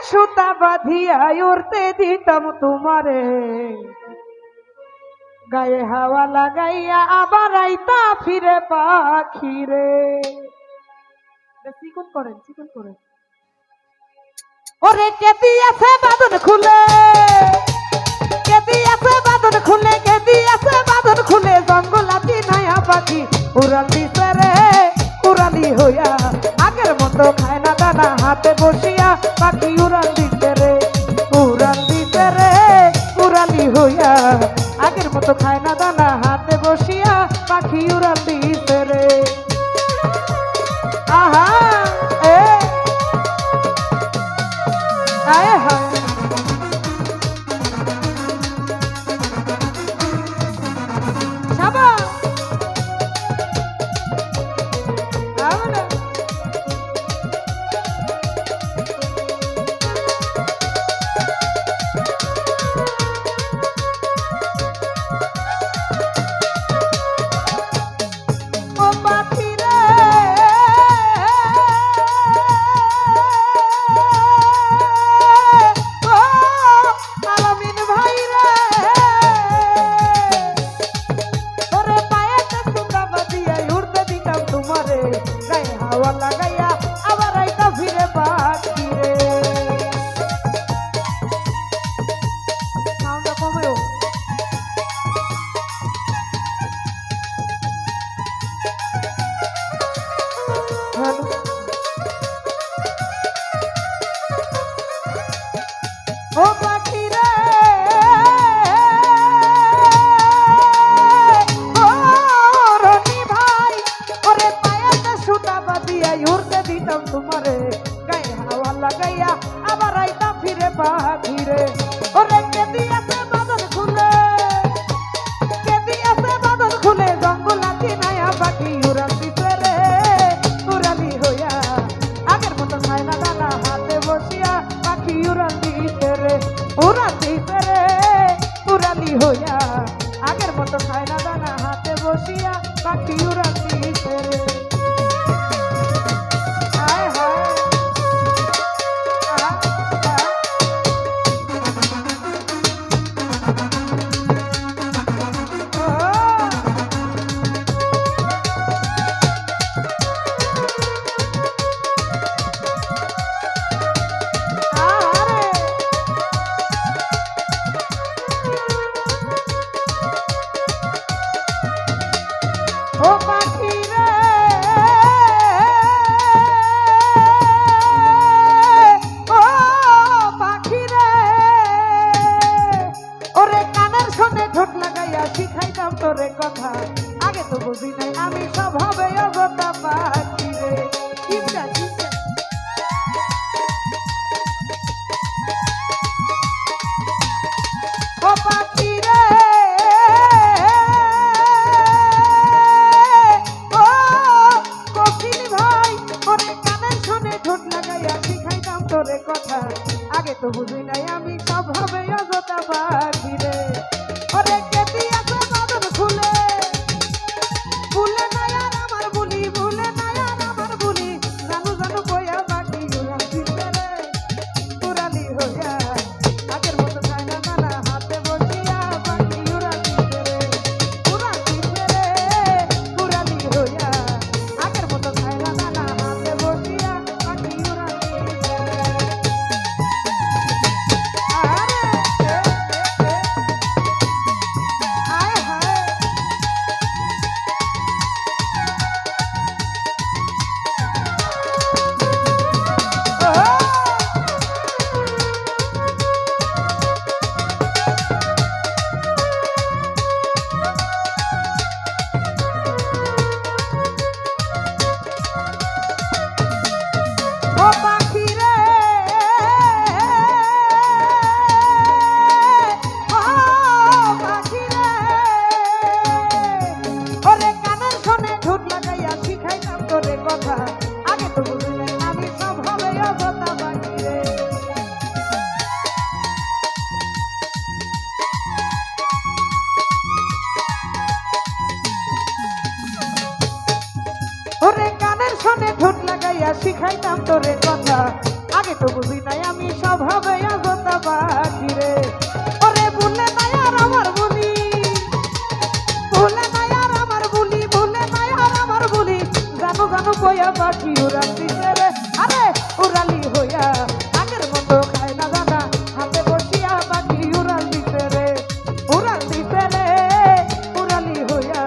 সুতা বাঁধিয়া উড়তে দিতাম তোমারে, গায়ে হাওয়া লাগাইয়া আবার আইতা ফিরে পাখিরে। চিকন করেন, চিকন করেন। ওরে কে দিয়াছে বাঁধন খুলে, কে দিয়াছে বাঁধন খুলে, কে দিয়াছে বাঁধন খুলে, জঙ্গলাতি নায়া পাখি উড়াল দিছে রে উড়ালি হইয়া। আগের মতো খায় না দানা হাতে বসিয়া, পাখি উড়াল দিছে রে উড়াল দিছে রে উড়ালি হইয়া। আগের মতো খায় না দানা হাতে বসিয়া, পাখি উড়াল দিছে রে। আহা এ আয় হায় শাবা আমরা ও পাখি রে লাগাইয়া আবার আইতা ফিরে পাখিরে। সাউন্ডটা কমেও। ও পাখি রে ও রনি ভাই, ওরে পায়াতে সুতা বাঁধিয়া উড়তে দিতাম তোমারে, গায়ে হাওয়া লাগাইয়া আবার আইতা ফিরে পাখিরে। ওরে কে দিয়াছে বাঁধন খুলে, কে দিয়াছে বাঁধন খুলে, জঙ্গলাতি নায়া পাখি উড়াল দিছে রে উড়ালি হইয়া। আগের মতো খায় না দানা হাতে বসিয়া, পাখি উড়াল দিছে রে উড়াল দিছে রে উড়ালি হইয়া। আগের মতো খায় না দানা হাতে বসিয়া, পাখি উড়াল দিছে রে। হায় হায় ও পাখি রে ও পাখি রে, ওরে কানের সঙ্গে ঠোঁট লাগাইয়া শিখাইতাম তোরে কথা। আগে তো বুঝি নাই আমি সব হবে অগতা পাখি রে। চিন্তা চিন্তা ও পাখি রে ও কপিল ভাই, ওরে কানের সঙ্গে ঠোঁট লাগাইয়া শিখাইতাম তোরে কথা। আগে তো বুঝি নাই আমি সব হবে অগতা পাখি রে। ওরে কে দিয়াছে বাঁধন খুলে, ভুলে নাই আর আমার বুলি, ভুলে নাই আর আমার বুলি, জানু জানু কইয়া পাখি উড়াল দিছে রে উড়ালি হইয়া। আগের মতো খায় না দানা হাতে বসিয়া, পাখি উড়াল দিছে রে উড়ালি হইয়া। আগের মতো খায় না দানা হাতে বসিয়া, পাখি উড়াল দিছে রে। আয় হায় ও পাখি রে ও পাখি রে, ওরে কানের সনে ঠোঁট লাগাইয়া শিখাইতাম তোরে কথা। আগে তো বুঝি নাই আমি সব হবে অগতা পাখি রে। ওরে কানের সনে ঠোঁট লাগাইয়া শিখাইতাম তোরে কথা। আগে তো বুঝি নাই আমি সব ভাবে আজতা পাখি রে ওরে ভুলে নাই আর আমার বলি ভুলে নাই আর আমার বলি ভুলে নাই আর আমার বলি জানো জানো কইয়া পাখি উড়াল দিছে রে আরে উড়ালি হইয়া আগের মতো খায় না জানা হাতে বসিয়া পাখি উড়াল দিছে রে উড়াল দিছে রে উড়ালি হইয়া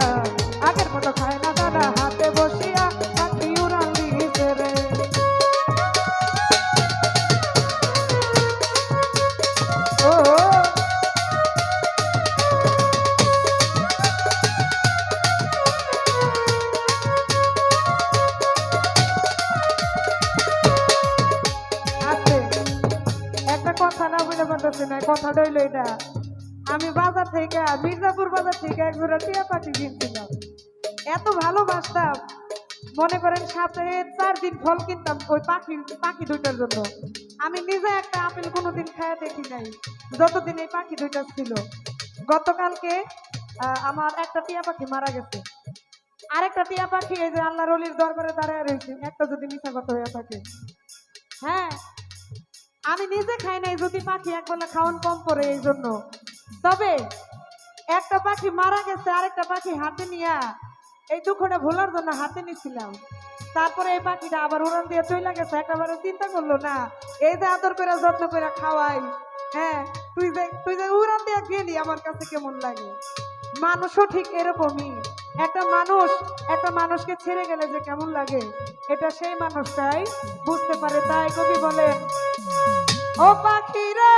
আগের মতো খায় না জানা হাতে বসিয়া পাখি উড়াল দিছে রে ও আছে একটা কথা না বলে পারতেছি না কথাটা হইলো এটা আমি বাজার থেকে মির্জাপুর বাজার থেকে এক জোড়া টিয়া পাখি কিনছিলাম এত ভালোবাসতাম মনে করেন সাথে 4 দিন ফল কিনতাম ওই পাখি দুইটার জন্য আমি নিজে একটা আপেল কোনোদিন খায়া দেখি নাই যতদিন এই পাখি দুইটা ছিল গতকালকে আমার একটা টিয়া পাখি মারা গেছে আরেকটা টিয়া পাখি এই যে আল্লাহর ওলির দরবারে দাঁড়ায় রয়েছে একটা যদি মিশা কথা হয়ে থাকে হ্যাঁ আমি নিজে খাই নাই যদি পাখি একবেলা খাওয়ান কম করে এই জন্য তবে একটা পাখি মারা গেছে আরেকটা পাখি হাতে নিয়া এই দুঃখটা ভোলার জন্য হাতে নিছিলাম তারপরে এই পাখিটা আবার উড়ান দিয়ে চলে গেছে একেবারে চিন্তা করলো না এই যে আদর করে যত্ন করে খাওয়াই হ্যাঁ তুই যে উড়ান দিয়ে গেলি আমার কাছে কেমন লাগে মানুষও ঠিক এরকমই একটা মানুষকে ছেড়ে গেলে যে কেমন লাগে এটা সেই মানুষটাই বুঝতে পারে তাই কবি বলেন ও পাখি রে